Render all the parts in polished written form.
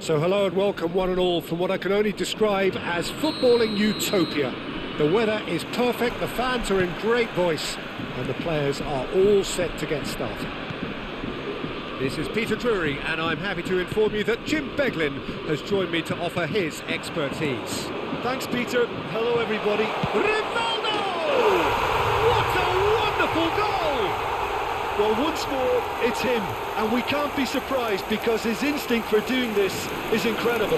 So hello and welcome one and all from what I can only describe as footballing utopia. The weather is perfect, the fans are in great voice, and the players are all set to get started. This is Peter Drury, and I'm happy to inform you that Jim Beglin has joined me to offer his expertise. Thanks, Peter. Hello, everybody. Rivaldo! What a wonderful goal! Well, once more, it's him, and we can't be surprised because his instinct for doing this is incredible.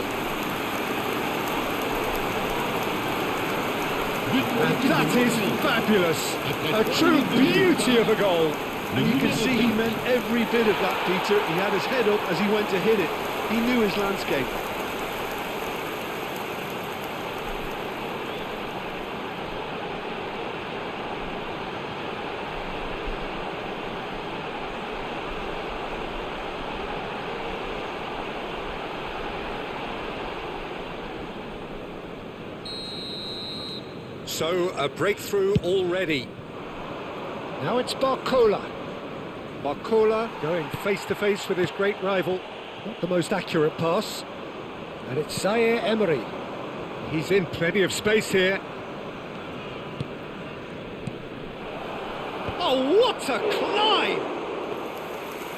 And that is fabulous. A true beauty of a goal. And you can see he meant every bit of that, Peter. He had his head up as he went to hit it. He knew his landscape. So, a breakthrough already. Now it's Barcola. Barcola going face-to-face with his great rival. Not the most accurate pass. And it's Zaire Emery. He's in plenty of space here. Oh, what a climb!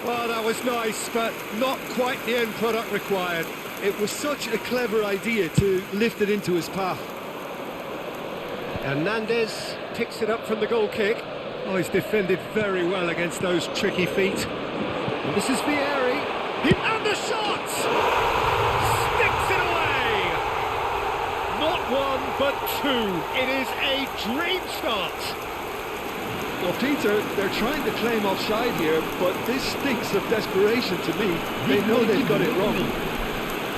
Well, that was nice, but not quite the end product required. It was such a clever idea to lift it into his path. Hernandez picks it up from the goal kick. Oh, he's defended very well against those tricky feet. And this is Vieri. And the shot! Sticks it away! Not one, but two. It is a dream start. Well, Peter, they're trying to claim offside here, but this stinks of desperation to me. They know they've got it wrong.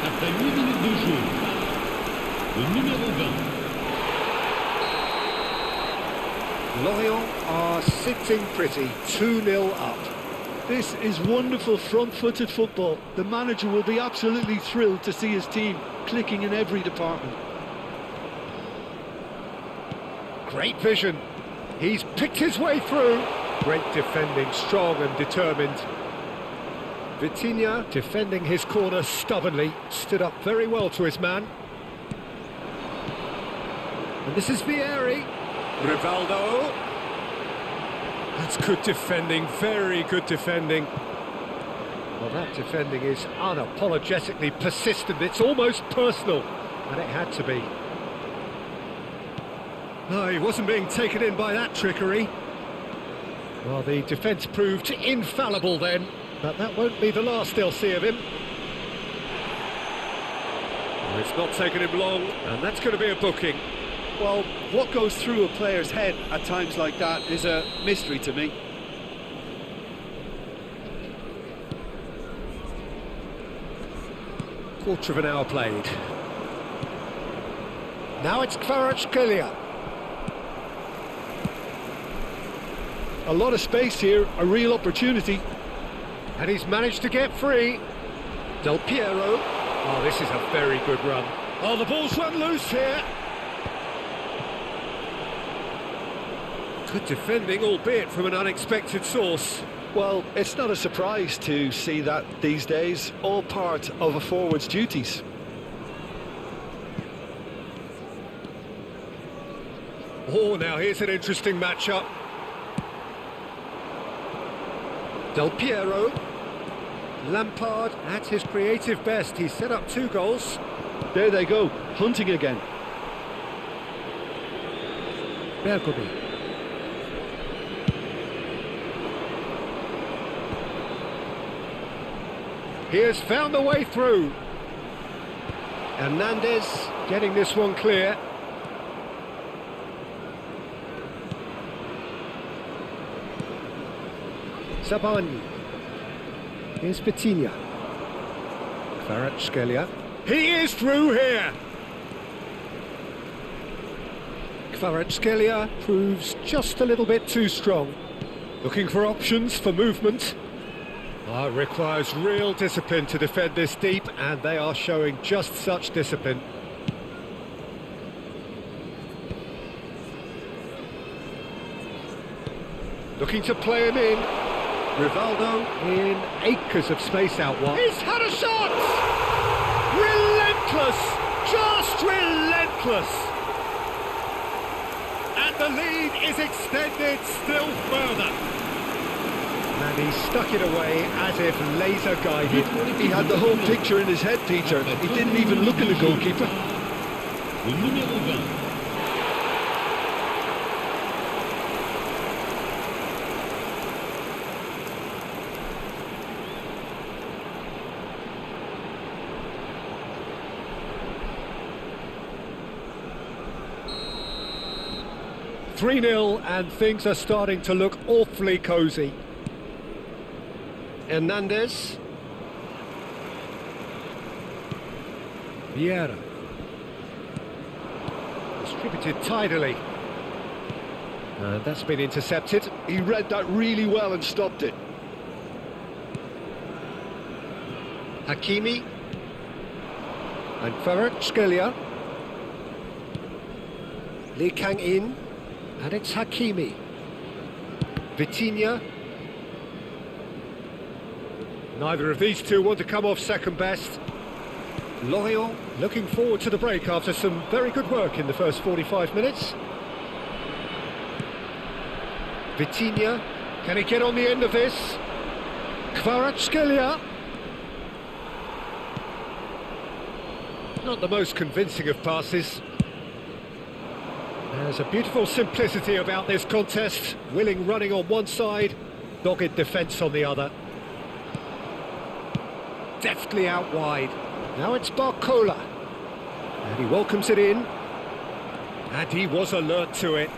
Après 8 minutes de jeu, le numéro 20. Lorient are sitting pretty, 2-0 up. This is wonderful front-footed football. The manager will be absolutely thrilled to see his team clicking in every department. Great vision. He's picked his way through. Great defending, strong and determined. Vitinha defending his corner stubbornly, stood up very well to his man. And this is Vieri. Rivaldo. That's good defending, very good defending. Well, that defending is unapologetically persistent. It's almost personal, and it had to be. No, he wasn't being taken in by that trickery. Well, the defence proved infallible then, but that won't be the last they'll see of him. Well, it's not taken him long, and that's going to be a booking. Well, what goes through a player's head at times like that is a mystery to me. Quarter of an hour played. Now it's Kvaratskhelia. A lot of space here, a real opportunity. And he's managed to get free. Del Piero. Oh, this is a very good run. Oh, the ball's run loose here. Good defending, albeit from an unexpected source. Well, it's not a surprise to see that these days, all part of a forward's duties. Oh, now here's an interesting matchup. Del Piero. Lampard at his creative best. He's set up 2 goals. There they go, hunting again. Bergomi. He has found a way through. Hernandez getting this one clear. Zabani. Here's Vitinha. Kvaratskhelia. He is through here. Kvaratskhelia proves just a little bit too strong. Looking for options for movement. It requires real discipline to defend this deep, and they are showing just such discipline. Looking to play him in. Rivaldo in acres of space out wide. He's had a shot! ruthless. And the lead is extended still further. And he stuck it away as if laser guided. He had the whole picture in his head, Peter. He didn't even look at the goalkeeper. Le numéro 20. 3-0 and things are starting to look awfully cosy. Hernandez. Vieira. Distributed tidily. And that's been intercepted. He read that really well and stopped it. Hakimi. And Kvaratskhelia. Lee Kang-in. And it's Hakimi. Vitinha. Neither of these two want to come off second best. Lorient looking forward to the break after some very good work in the first 45 minutes. Vitinha, can he get on the end of this? Kvaratskhelia. Not the most convincing of passes. There's a beautiful simplicity about this contest. Willing running on one side, dogged defence on the other. Deftly out wide. Now it's Barcola. And he welcomes it in. And he was alert to it.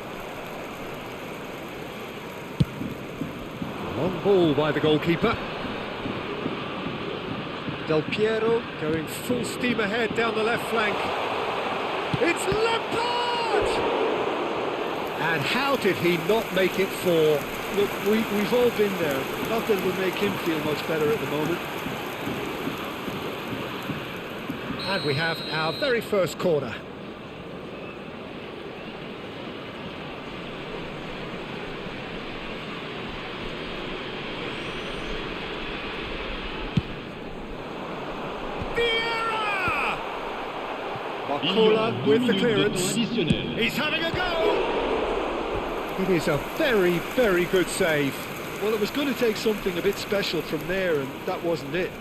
Long ball by the goalkeeper. Del Piero going full steam ahead down the left flank. It's Lampard! And how did he not make it four? Look, we've all been there. Nothing would make him feel much better at the moment. And we have our very first corner. Vieira! Barcola with the clearance. He's having a go! It is a very, very good save. Well, it was going to take something a bit special from there, and that wasn't it.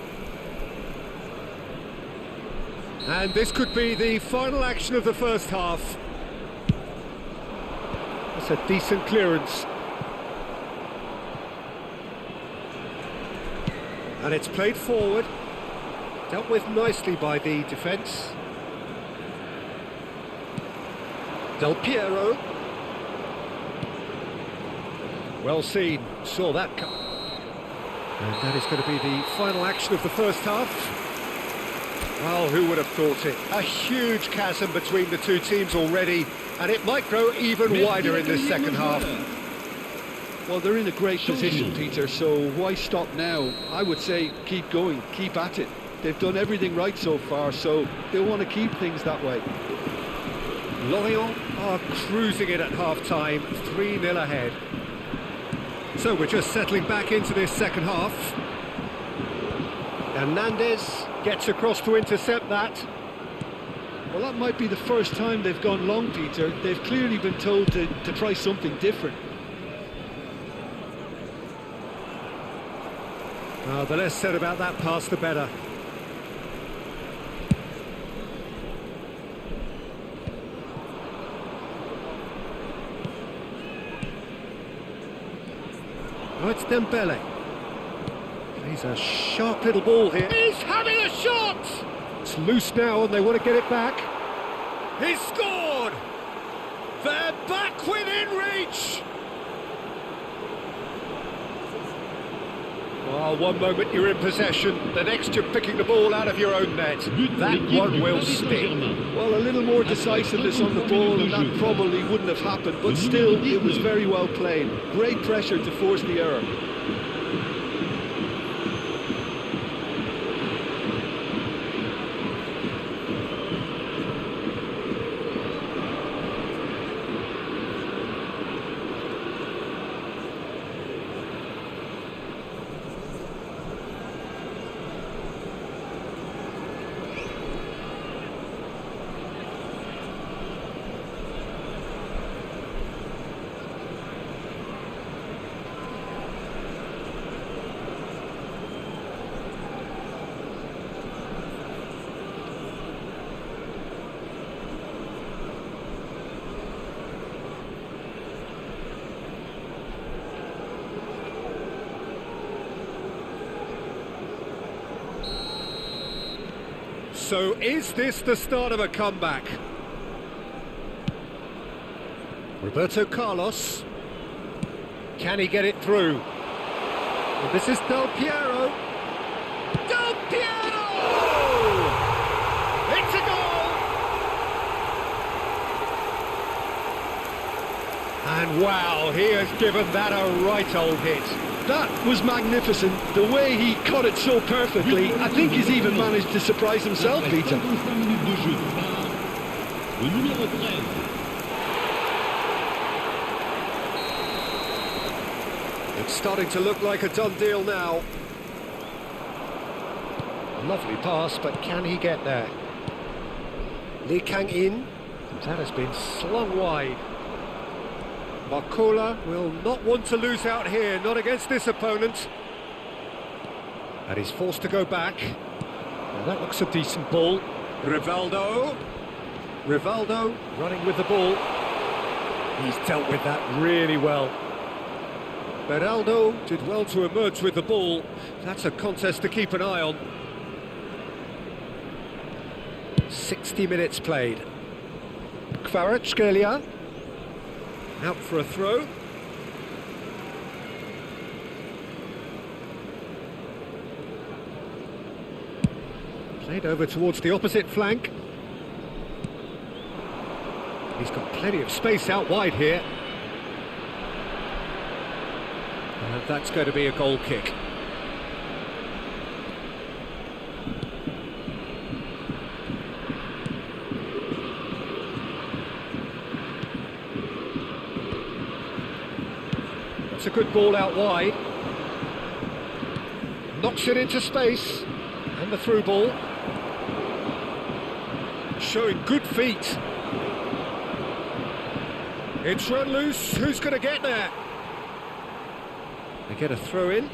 And this could be the final action of the first half. That's a decent clearance. And it's played forward. Dealt with nicely by the defence. Del Piero. Well seen, saw that come. And that is going to be the final action of the first half. Well, who would have thought it? A huge chasm between the two teams already, and it might grow even wider in this second half. Well, they're in a great position, Peter, so why stop now? I would say keep going, keep at it. They've done everything right so far, so they'll want to keep things that way. Lorient are cruising it at half-time, 3-0 ahead. So we're just settling back into this second half. Hernandez gets across to intercept that. Well, that might be the first time they've gone long, Peter. They've clearly been told to try something different. The less said about that pass, the better. Oh, it's Dembele. He's a sharp little ball here. He's having a shot! It's loose now and they want to get it back. He's scored! They're back within reach! Well, one moment you're in possession, the next you're picking the ball out of your own net. That one will stick. Well, a little more decisiveness on the ball and that probably wouldn't have happened, but still, it was very well played. Great pressure to force the error. So is this the start of a comeback? Roberto Carlos. Can he get it through? Well, this is Del Piero. Del Piero! It's a goal! And wow, he has given that a right old hit. That was magnificent. The way he cut it so perfectly, I think he's even managed to surprise himself, Peter. 55 minutes de jeu par le numéro 13. It's starting to look like a done deal now. Lovely pass, but can he get there? Lee Kang-in. That has been slung wide. Barcola will not want to lose out here, not against this opponent. And he's forced to go back. Now that looks a decent ball. Rivaldo. Rivaldo running with the ball. He's dealt with that really well. Beraldo did well to emerge with the ball. That's a contest to keep an eye on. 60 minutes played. Kvaratskhelia. Out for a throw. Played over towards the opposite flank. He's got plenty of space out wide here. And that's going to be a goal kick. That's a good ball out wide. Knocks it into space. And the through ball. Showing good feet. It's run loose. Who's going to get there? They get a throw in.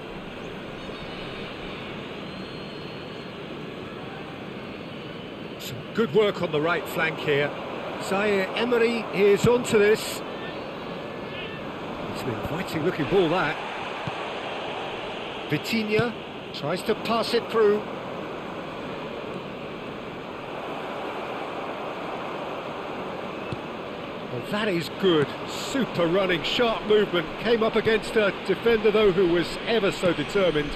Some good work on the right flank here. Zaire Emery is onto this. It's an inviting looking ball, that. Vitinha tries to pass it through. Well, that is good. Super running, sharp movement. Came up against a defender, though, who was ever so determined.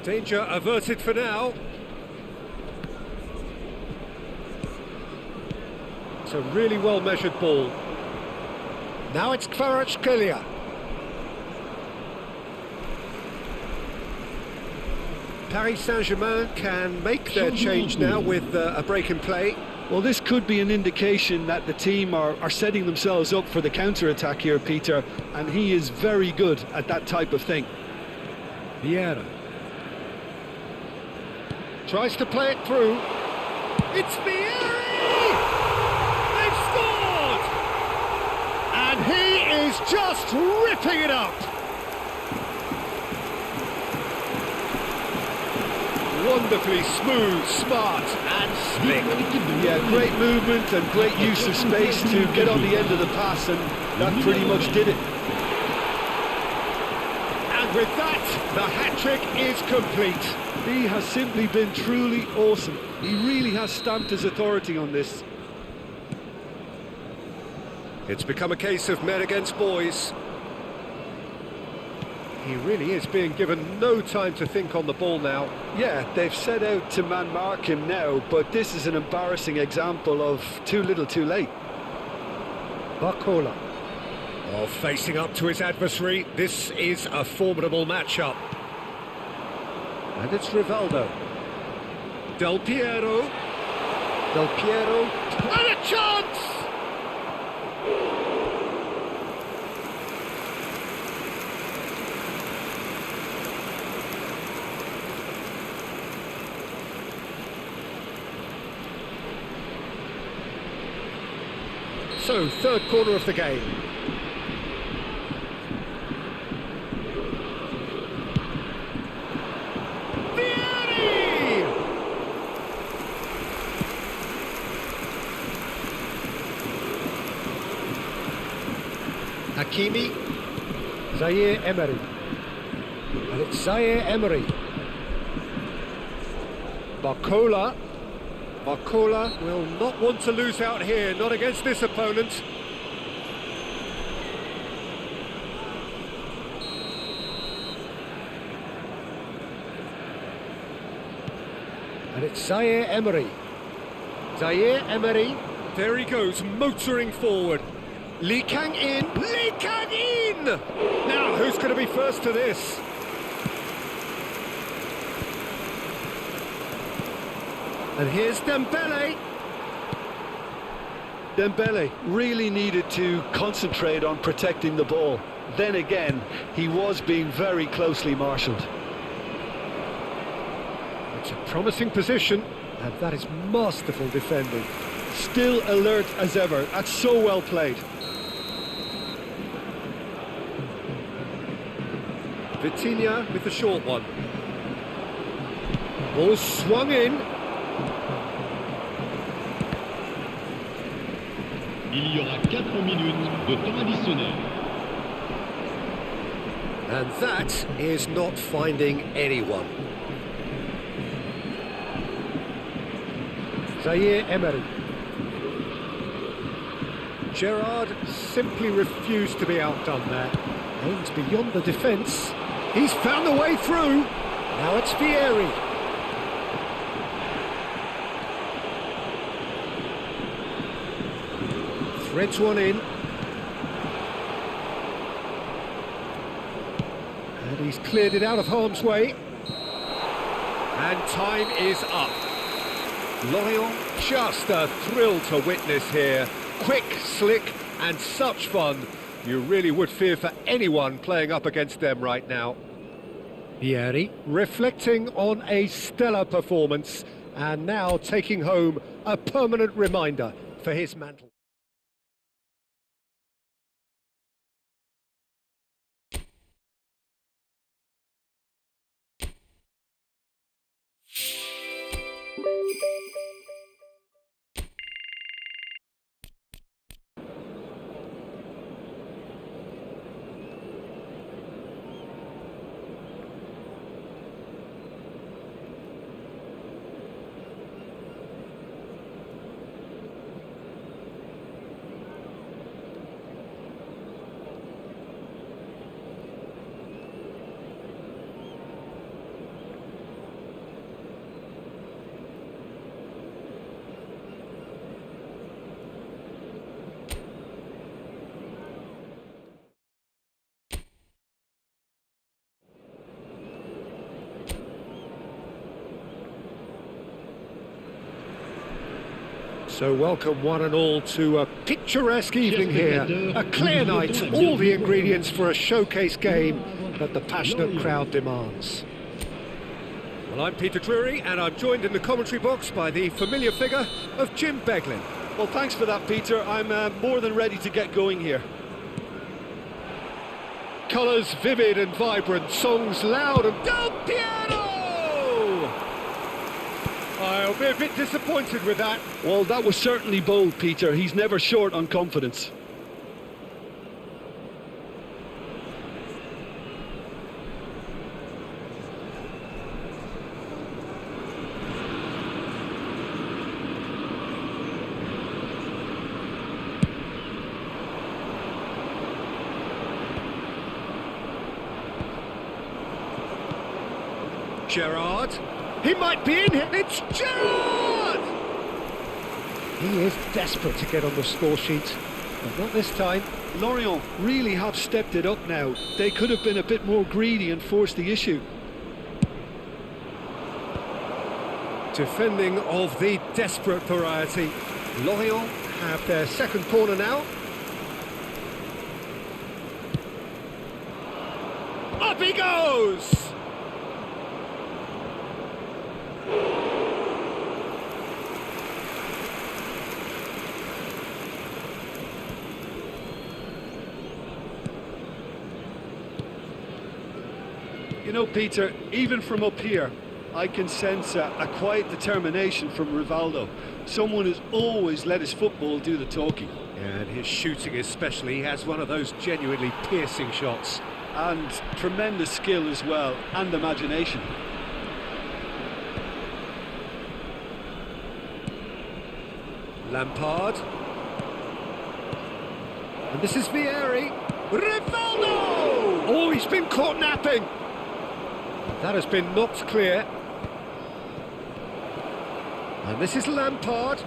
Danger averted for now. It's a really well-measured ball. Now it's Kvaratskhelia. Paris Saint-Germain can make their change now with a break in play. Well, this could be an indication that the team are setting themselves up for the counter-attack here, Peter, and he is very good at that type of thing. Vieira tries to play it through. It's Vieira! They've scored! And he is just ripping it up! Wonderfully smooth, smart and slick. Yeah, great movement and great use of space to get on the end of the pass, and that pretty much did it. And with that, the hat-trick is complete. He has simply been truly awesome. He really has stamped his authority on this. It's become a case of men against boys. He really is being given no time to think on the ball now. Yeah, they've set out to man-mark him now, but this is an embarrassing example of too little too late. Barcola. Oh, facing up to his adversary. This is a formidable matchup. And it's Rivaldo. Del Piero. Del Piero. And a chance! So, third quarter of the game. Vieri! Hakimi. Zaire Emery. And it's Zaire Emery. Barcola. Barcola will not want to lose out here, not against this opponent. And it's Zaire Emery. Zaire Emery. There he goes, motoring forward. Lee Kang in. Lee Kang in! Now, who's going to be first to this? And here's Dembele. Dembele really needed to concentrate on protecting the ball. Then again, he was being very closely marshalled. It's a promising position, and that is masterful defending. Still alert as ever. That's so well played. Vitinha with the short one. Ball swung in. Il y aura 4 minutes de temps additionnel. And that is not finding anyone. Zaire Emery. Gerrard simply refused to be outdone there. Aims beyond the defence. He's found the way through. Now it's Vieri. Threads one in. And he's cleared it out of harm's way. And time is up. Lorient, just a thrill to witness here. Quick, slick, and such fun. You really would fear for anyone playing up against them right now. Vieri reflecting on a stellar performance and now taking home a permanent reminder for his mantle. So welcome one and all to a picturesque evening here, a clear night, all the ingredients for a showcase game that the passionate crowd demands. Well, I'm Peter Drury and I'm joined in the commentary box by the familiar figure of Jim Beglin. Well, thanks for that, Peter. I'm more than ready to get going here. Colours vivid and vibrant, songs loud and Del Piero! I'll be a bit disappointed with that. Well, that was certainly bold, Peter. He's never short on confidence. Gerrard. He might be in here. It's Gerrard! He is desperate to get on the score sheet, but not this time. Lorient really have stepped it up now. They could have been a bit more greedy and forced the issue. Defending of the desperate variety. Lorient have their second corner now. Up he goes! You know, Peter, even from up here, I can sense a quiet determination from Rivaldo. Someone who's always let his football do the talking. And his shooting especially, he has one of those genuinely piercing shots. and tremendous skill as well, and imagination. Lampard. And this is Vieri. Rivaldo! Oh, he's been caught napping. That has been knocked clear. And this is Lampard.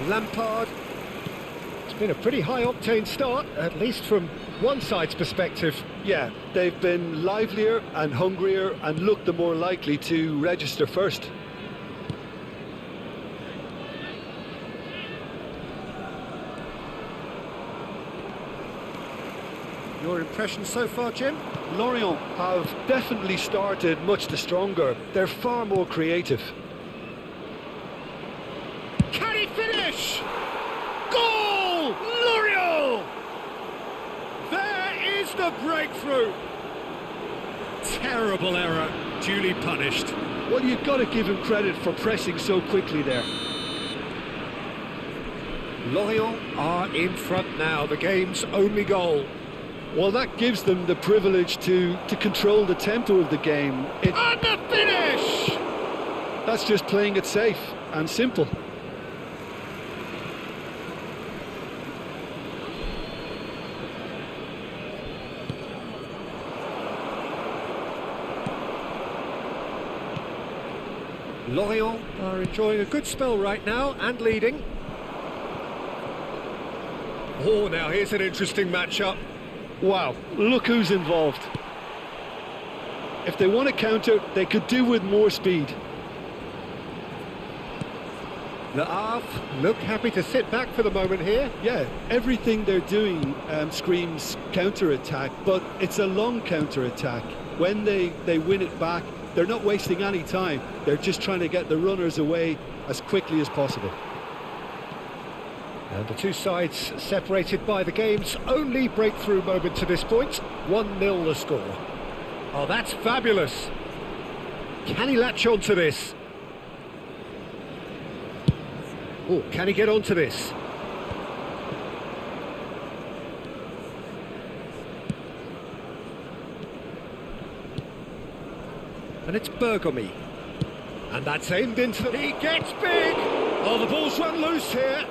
Lampard. It's been a pretty high-octane start, at least from one side's perspective. Yeah, they've been livelier and hungrier and looked the more likely to register first. Your impression so far, Jim? Lorient have definitely started much the stronger. They're far more creative. Can he finish? Goal! Lorient! There is the breakthrough. Terrible error, duly punished. Well, you've got to give him credit for pressing so quickly there. Lorient are in front now, the game's only goal. Well, that gives them the privilege to control the tempo of the game. And the finish! That's just playing it safe and simple. Lorient are enjoying a good spell right now and leading. Oh, now here's an interesting matchup. Wow, look who's involved. If they want to counter, they could do with more speed. Le Havre look happy to sit back for the moment here. Yeah, everything they're doing screams counter-attack, but it's a long counter-attack. When they win it back, they're not wasting any time. They're just trying to get the runners away as quickly as possible. And the two sides separated by the game's only breakthrough moment to this point. 1-0 the score. Oh, that's fabulous. Can he latch on to this? Oh, can he get onto this? And it's Bergomi. And that's aimed into the... He gets big! Oh, the ball's run loose here.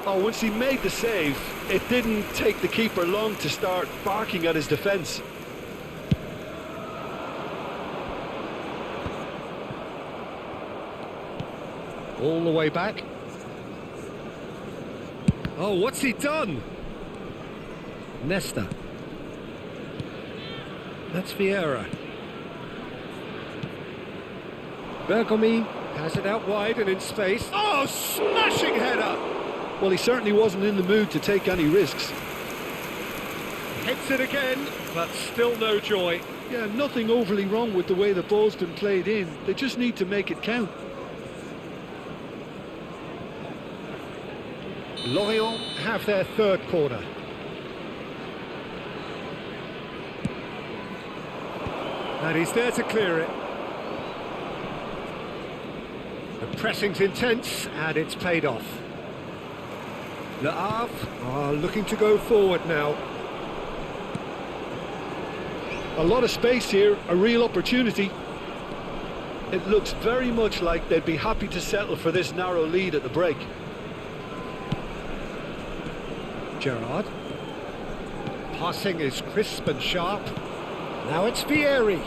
Oh, once he made the save, it didn't take the keeper long to start barking at his defence. All the way back. Oh, what's he done? Nesta. That's Vieira. Bergomi has it out wide and in space. Oh, smashing header! Well, he certainly wasn't in the mood to take any risks. Hits it again, but still no joy. Yeah, nothing overly wrong with the way the ball's been played in. They just need to make it count. Lorient have their third corner. And he's there to clear it. The pressing's intense, and it's paid off. Le Havre are looking to go forward now. A lot of space here, a real opportunity. It looks very much like they'd be happy to settle for this narrow lead at the break. Gerrard. Passing is crisp and sharp. Now it's Vieri.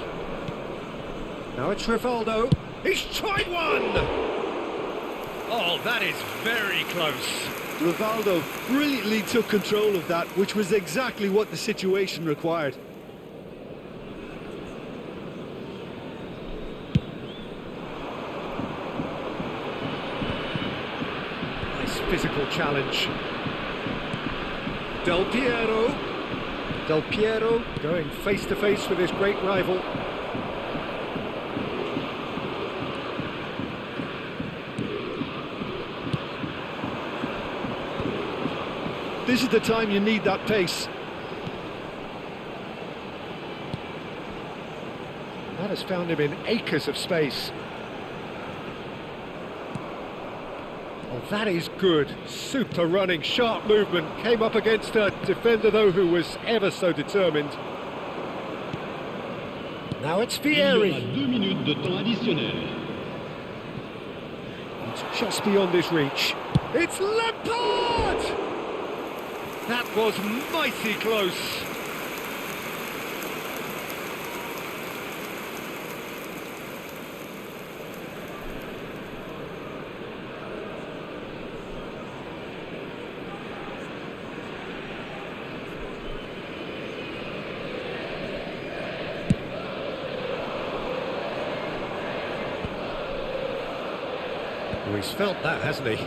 Now it's Rivaldo. He's tried one! Oh, that is very close. Rivaldo brilliantly took control of that, which was exactly what the situation required. Nice physical challenge. Del Piero going face to face with his great rival. This is the time you need that pace. That has found him in acres of space. Oh, That is good. Super running, sharp movement. Came up against a defender, though, who was ever so determined. Now it's Il y aura Vieri. 2 minutes de temps additionnel. It's just beyond his reach. It's Lampard! That was mighty close. Oh, he's felt that, hasn't he?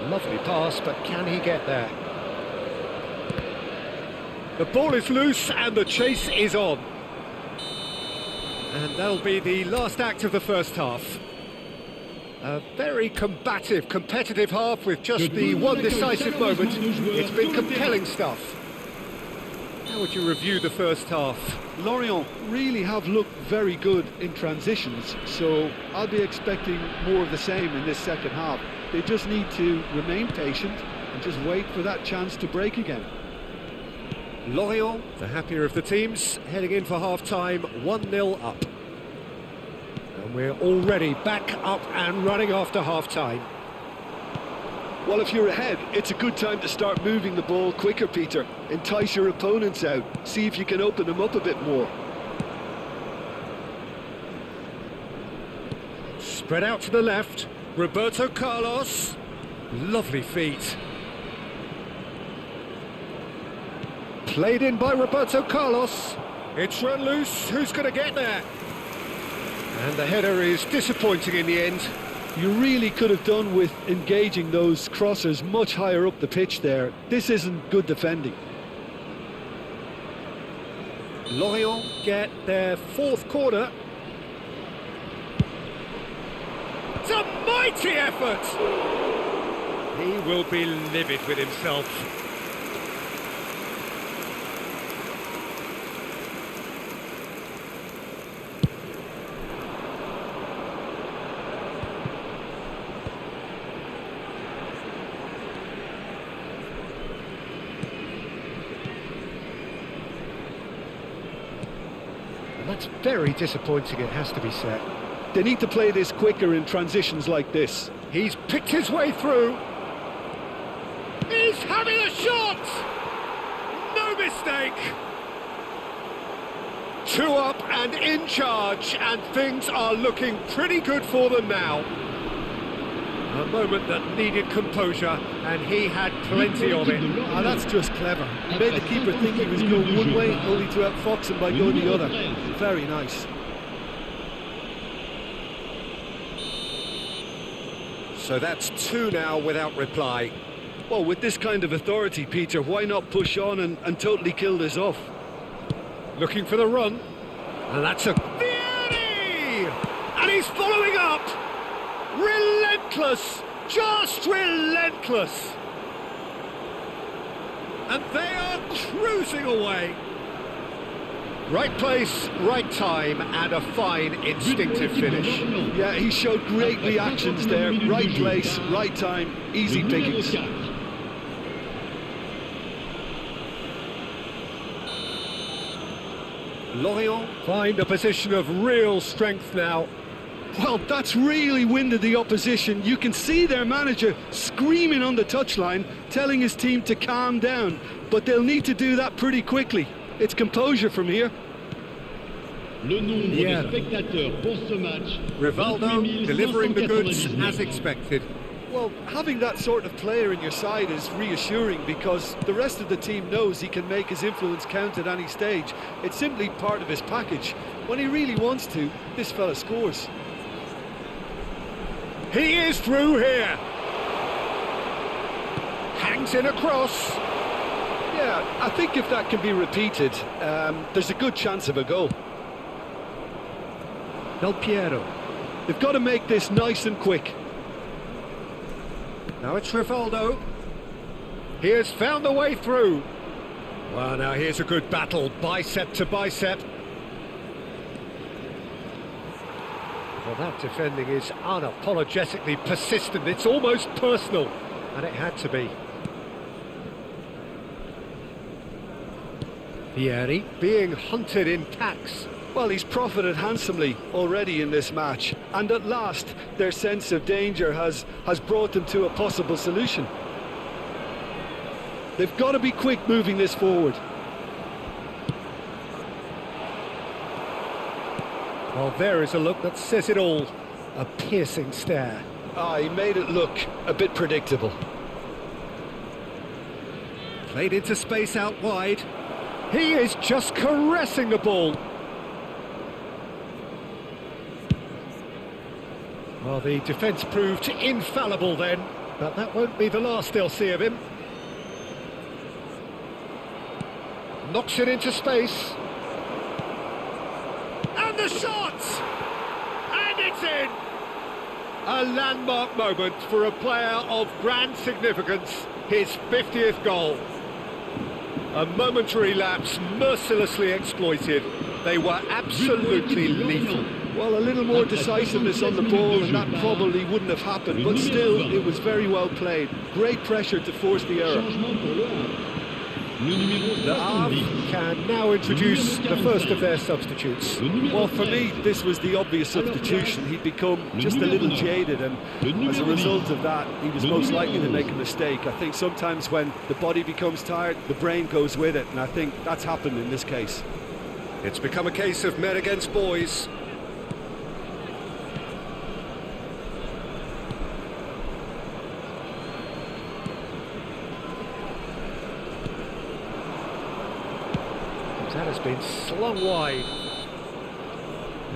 Lovely pass, but can he get there? The ball is loose and the chase is on. And that'll be the last act of the first half. A very combative, competitive half with just the one decisive moment. It's been compelling stuff. How would you review the first half? Lorient really have looked very good in transitions, so I'll be expecting more of the same in this second half. They just need to remain patient and just wait for that chance to break again. Lorient, the happier of the teams, heading in for half-time, 1-0 up. And we're already back up and running after half-time. Well, if you're ahead, it's a good time to start moving the ball quicker, Peter. Entice your opponents out. See if you can open them up a bit more. Spread out to the left. Roberto Carlos. Lovely feet. Played in by Roberto Carlos. It's run loose. Who's going to get there? And the header is disappointing in the end. You really could have done with engaging those crossers much higher up the pitch there. This isn't good defending. Lorient get their fourth corner. It's a mighty effort! He will be livid with himself. That's very disappointing, it has to be said. They need to play this quicker in transitions like this. He's picked his way through. He's having a shot! No mistake! 2 up and in charge, and things are looking pretty good for them now. A moment that needed composure, and he had plenty of it. Ah, that's just clever. He made the keeper think he was going one way, only to outfox him by going the other. Very nice. So that's 2 now without reply. Well, with this kind of authority, Peter, why not push on and totally kill this off? Looking for the run. And that's a... Vieri! And he's following up! Relentless! Just relentless! And they are cruising away. Right place, right time, and a fine instinctive finish. Yeah, he showed great reactions there. Right place, right time, easy pickings. Lorient find a position of real strength now. Well, that's really winded the opposition. You can see their manager screaming on the touchline, telling his team to calm down. But they'll need to do that pretty quickly. It's composure from here. Le nombre de spectateurs pour ce match. Rivaldo delivering the goods as expected. Well, having that sort of player in your side is reassuring because the rest of the team knows he can make his influence count at any stage. It's simply part of his package. When he really wants to, this fella scores. He is through here. Hangs in across. Yeah, I think if that can be repeated, there's a good chance of a goal. Del Piero. They've got to make this nice and quick. Now it's Rivaldo. He has found the way through. Well, now here's a good battle, bicep to bicep. Well, that defending is unapologetically persistent. It's almost personal, and it had to be. Vieri being hunted in packs. Well, he's profited handsomely already in this match, and at last their sense of danger has brought them to a possible solution. They've got to be quick moving this forward. Well, there is a look that says it all. A piercing stare. He made it look a bit predictable. Played into space out wide. He is just caressing the ball. Well, the defence proved infallible then, but that won't be the last they'll see of him. Knocks it into space. And the shot! And it's in! A landmark moment for a player of grand significance, his 50th goal. A momentary lapse mercilessly exploited. They were absolutely lethal. Well, a little more decisiveness on the ball and that probably wouldn't have happened, but still, it was very well played. Great pressure to force the error. The Havre can now introduce the first of their substitutes. Well, for me, this was the obvious substitution. He'd become just a little jaded, and as a result of that, he was most likely to make a mistake. I think sometimes when the body becomes tired, the brain goes with it, and I think that's happened in this case. It's become a case of men against boys. That has been slung wide.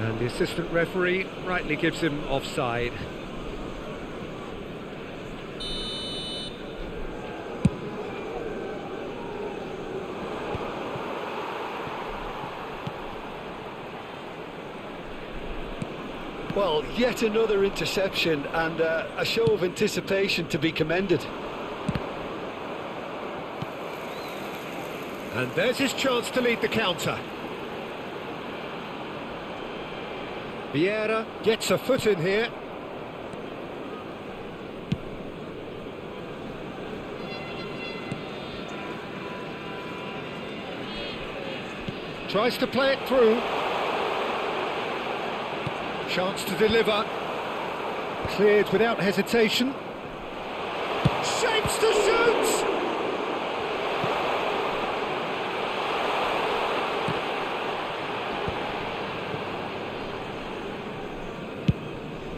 And the assistant referee rightly gives him offside. Well, yet another interception and a show of anticipation to be commended. And there's his chance to lead the counter. Vieira gets a foot in here. Tries to play it through. Chance to deliver. Cleared without hesitation. Shapes to shoot!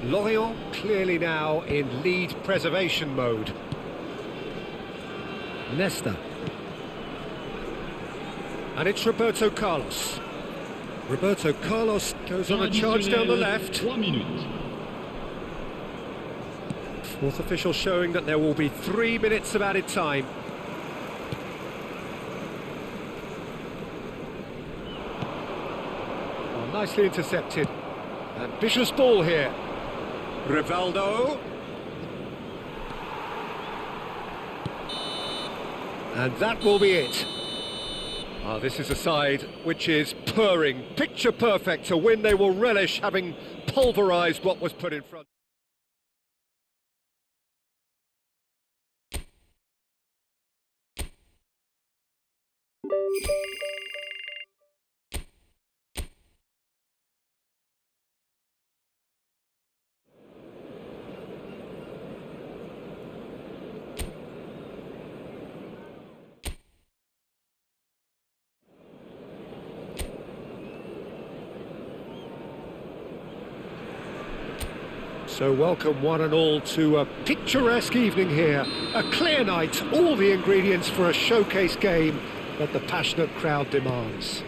Lorient clearly now in lead preservation mode. Nesta. And it's Roberto Carlos. Roberto Carlos goes on a charge down the left. 3 minutes. Fourth official showing that there will be 3 minutes of added time. Oh, nicely intercepted. Ambitious ball here. Rivaldo. And that will be it. This is a side which is purring, picture perfect, a win they will relish, having pulverised what was put in front. So welcome one and all to a picturesque evening here. A clear night, all the ingredients for a showcase game that the passionate crowd demands.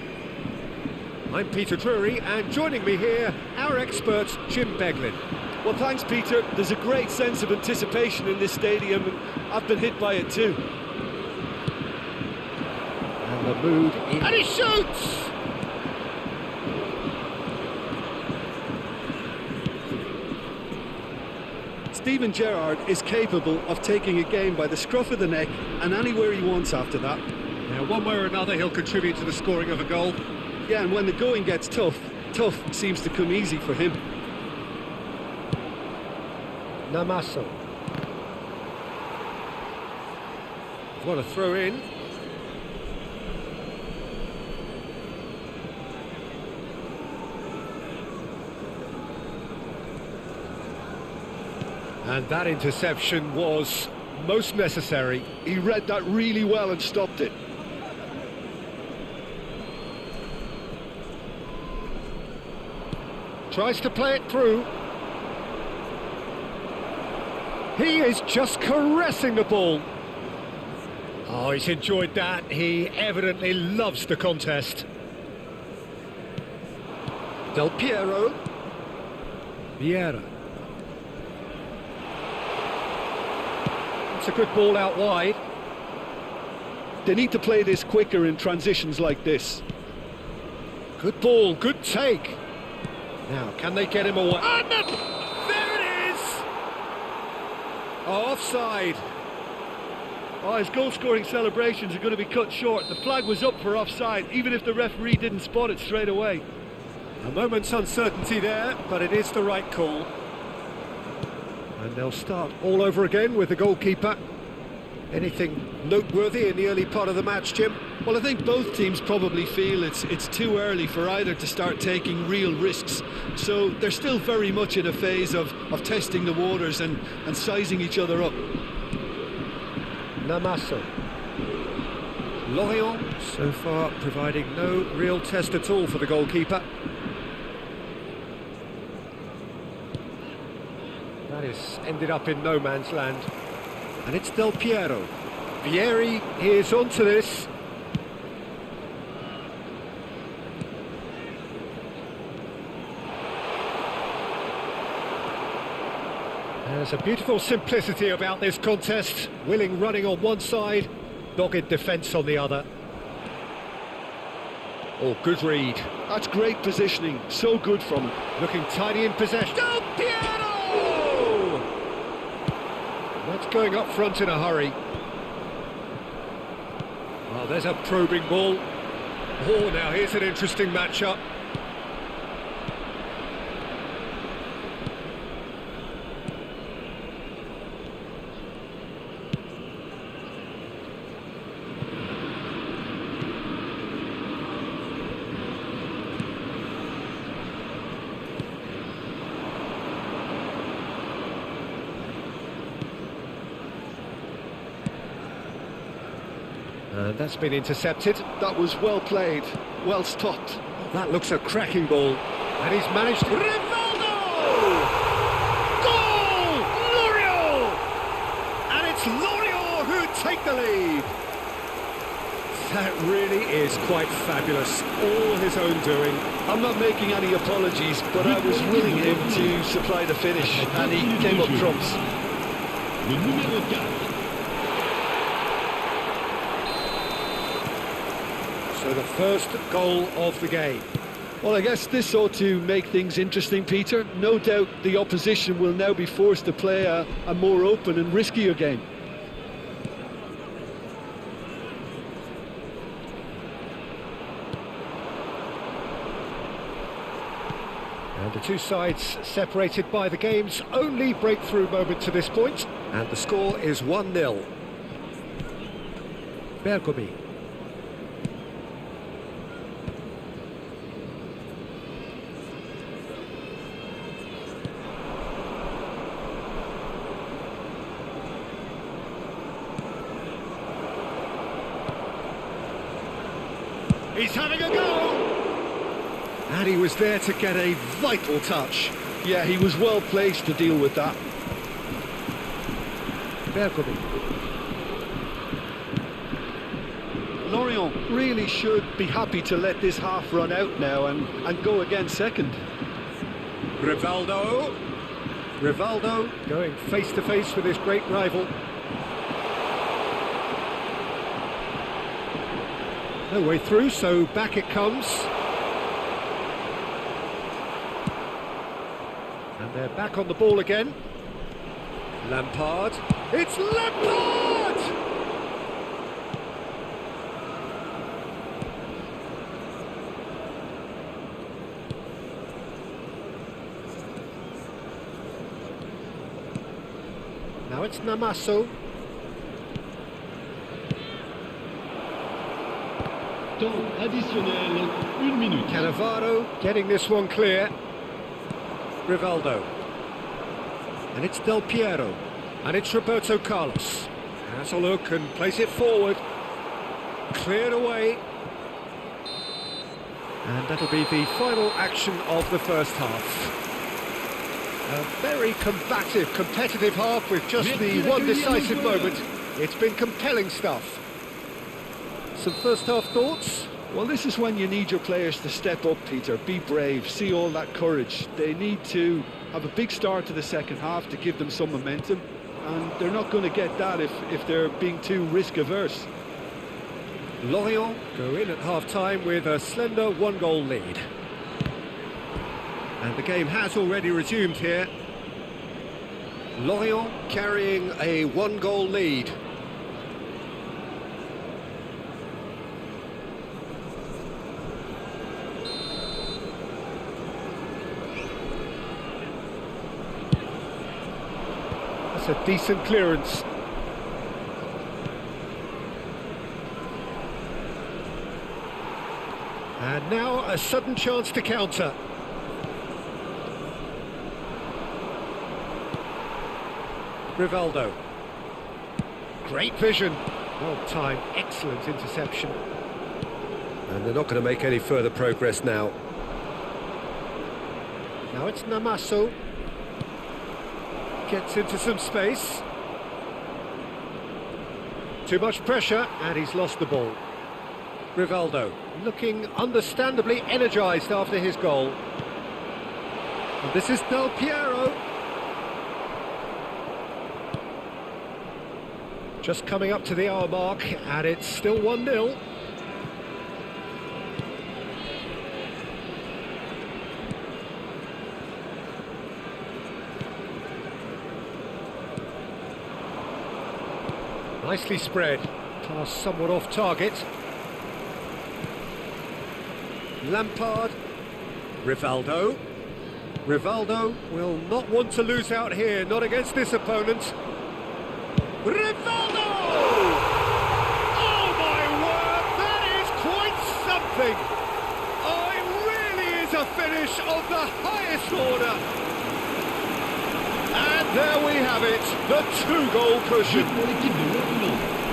I'm Peter Drury, and joining me here, our expert Jim Beglin. Well, thanks, Peter. There's a great sense of anticipation in this stadium, and I've been hit by it too. And the mood is... And he shoots! Steven Gerrard is capable of taking a game by the scruff of the neck and anywhere he wants after that. Now, one way or another, he'll contribute to the scoring of a goal. Yeah, and when the going gets tough, tough seems to come easy for him. Namaso. What a throw in. And that interception was most necessary. He read that really well and stopped it. Tries to play it through. He is just caressing the ball. Oh, he's enjoyed that. He evidently loves the contest. Del Piero. Vieira. It's a good ball out wide. They need to play this quicker in transitions like this. Good ball, good take. Now, can they get him away? And there it is! Oh, offside. Oh, his goal-scoring celebrations are going to be cut short. The flag was up for offside, even if the referee didn't spot it straight away. A moment's uncertainty there, but it is the right call. And they'll start all over again with the goalkeeper. Anything noteworthy in the early part of the match, Jim? Well, I think both teams probably feel it's too early for either to start taking real risks. So they're still very much in a phase of testing the waters and sizing each other up. Namaso. Lorient, so far, providing no real test at all for the goalkeeper. That is ended up in no man's land. And it's Del Piero. Vieri is onto this. There's a beautiful simplicity about this contest. Willing running on one side, dogged defence on the other. Oh, good read. That's great positioning. So good from him. Looking tidy in possession. Del Piero! That's going up front in a hurry. Oh, there's a probing ball. Oh, now here's an interesting matchup. And that's been intercepted. That was well played, well stopped. That looks a cracking ball. And he's managed to... Rivaldo! Goal! Lorient! And it's Lorient who take the lead. That really is quite fabulous. All his own doing. I'm not making any apologies, but I was willing him to supply the finish, and he came up trumps. Le numéro 4. So the first goal of the game. Well, I guess this ought to make things interesting, Peter. No doubt the opposition will now be forced to play a more open and riskier game. And the two sides separated by the game's only breakthrough moment to this point. And the score is 1-0. Bergomi. He's having a go! And he was there to get a vital touch. Yeah, he was well placed to deal with that. Bergomi. Lorient really should be happy to let this half run out now and go again second. Rivaldo. Rivaldo going face to face with his great rival. No way through, so back it comes. And they're back on the ball again. Lampard. It's Lampard! Now it's Namaso. Temps additionnel, 1 minute. Cannavaro getting this one clear. Rivaldo. And it's Del Piero. And it's Roberto Carlos. Has a look and plays it forward. Cleared away. And that'll be the final action of the first half. A very combative, competitive half with just the one decisive moment. It's been compelling stuff. Some first half thoughts? Well, this is when you need your players to step up, Peter. Be brave, see all that courage. They need to have a big start to the second half to give them some momentum. And they're not going to get that if they're being too risk-averse. Lorient go in at half-time with a slender one-goal lead. And the game has already resumed here. Lorient carrying a one-goal lead. That's a decent clearance. And now a sudden chance to counter. Rivaldo. Great vision. Well timed, excellent interception. And they're not going to make any further progress now. Now it's Namaso. Gets into some space. Too much pressure, and he's lost the ball. Rivaldo, looking understandably energised after his goal. And this is Del Piero. Just coming up to the hour mark, and it's still 1-0. Nicely spread. Pass somewhat off target. Lampard. Rivaldo. Rivaldo will not want to lose out here, not against this opponent. Rivaldo! Oh my word, that is quite something! Oh, it really is a finish of the highest order. And there we have it, the two-goal cushion.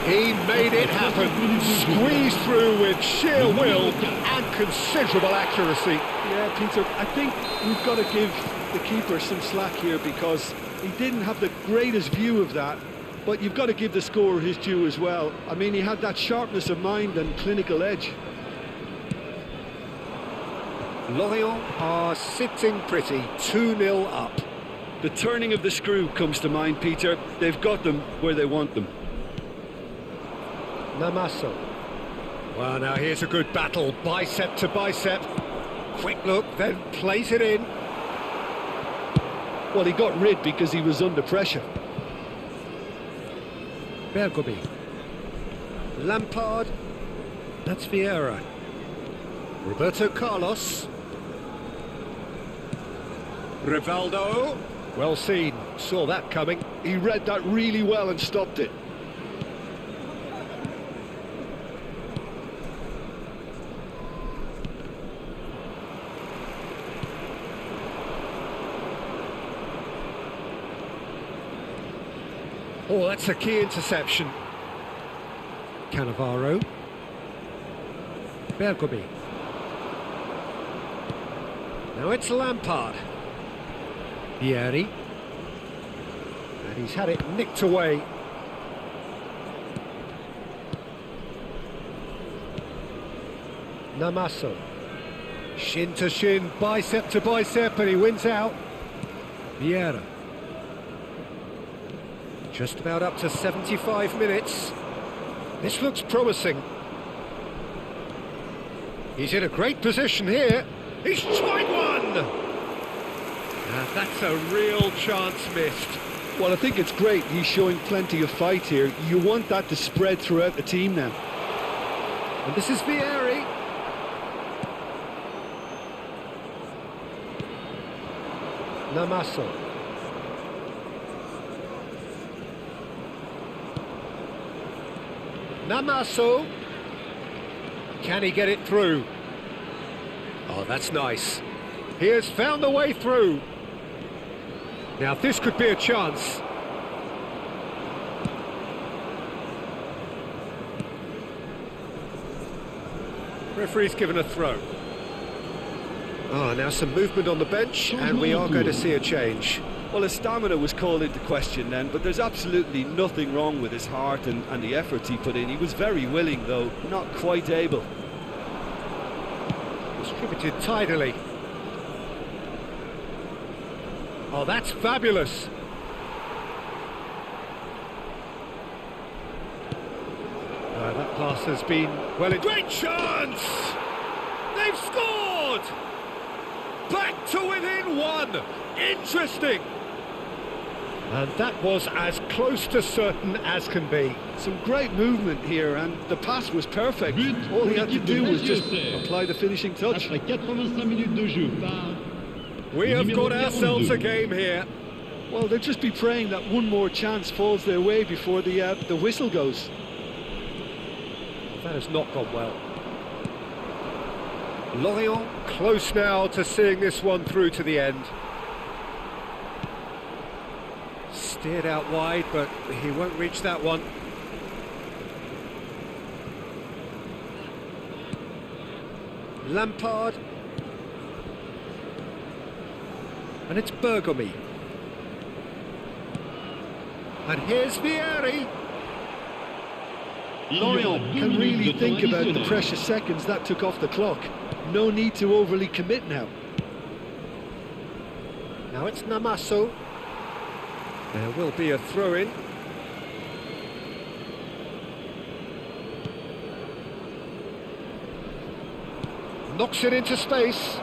He made it happen, squeezed through with sheer will and considerable accuracy. Yeah, Peter, I think we've got to give the keeper some slack here because he didn't have the greatest view of that, but you've got to give the scorer his due as well. I mean, he had that sharpness of mind and clinical edge. Lorient are sitting pretty, 2-0 up. The turning of the screw comes to mind, Peter. They've got them where they want them. Namaso. Well, now here's a good battle, bicep to bicep. Quick look, then plays it in. Well, he got rid because he was under pressure. Bergomi. Lampard. That's Vieira. Roberto Carlos. Rivaldo. Well seen, saw that coming. He read that really well and stopped it. Oh, that's a key interception. Cannavaro. Bergomi. Now it's Lampard. Vieri. And he's had it nicked away. Namaso. Shin to shin, bicep to bicep, and he wins out. Vieira. Just about up to 75 minutes. This looks promising. He's in a great position here. He's tried one! And that's a real chance missed. Well, I think it's great. He's showing plenty of fight here. You want that to spread throughout the team now. And this is Vieri. Namaso. Namaso. Can he get it through? Oh, that's nice. He has found a way through. Now this could be a chance. Referee's given a throw. Oh, now some movement on the bench, and we are going to see a change. Well, his stamina was called into question then, but there's absolutely nothing wrong with his heart and the efforts he put in. He was very willing, though, not quite able. Distributed tidily. Oh, that's fabulous. That pass has been well. Great chance! They've scored! Back to within one. Interesting. And that was as close to certain as can be. Some great movement here, and the pass was perfect. But All he had to do was just Manchester. apply the finishing touch. Après 85 minutes de jeu par We le have numéro got ourselves a 42. game here. Well, they'll just be praying that one more chance falls their way before the whistle goes. That has not gone well. Lorient close now to seeing this one through to the end. Steered out wide, but he won't reach that one. Lampard. And it's Bergomi. And here's Vieri. Lorient can really think about the precious seconds that took off the clock. No need to overly commit now. Now it's Namaso. There will be a throw-in. Knocks it into space.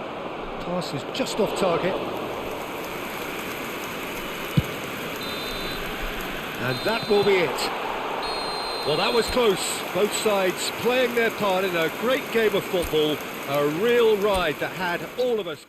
Pass is just off target. And that will be it. Well, that was close. Both sides playing their part in a great game of football. A real ride that had all of us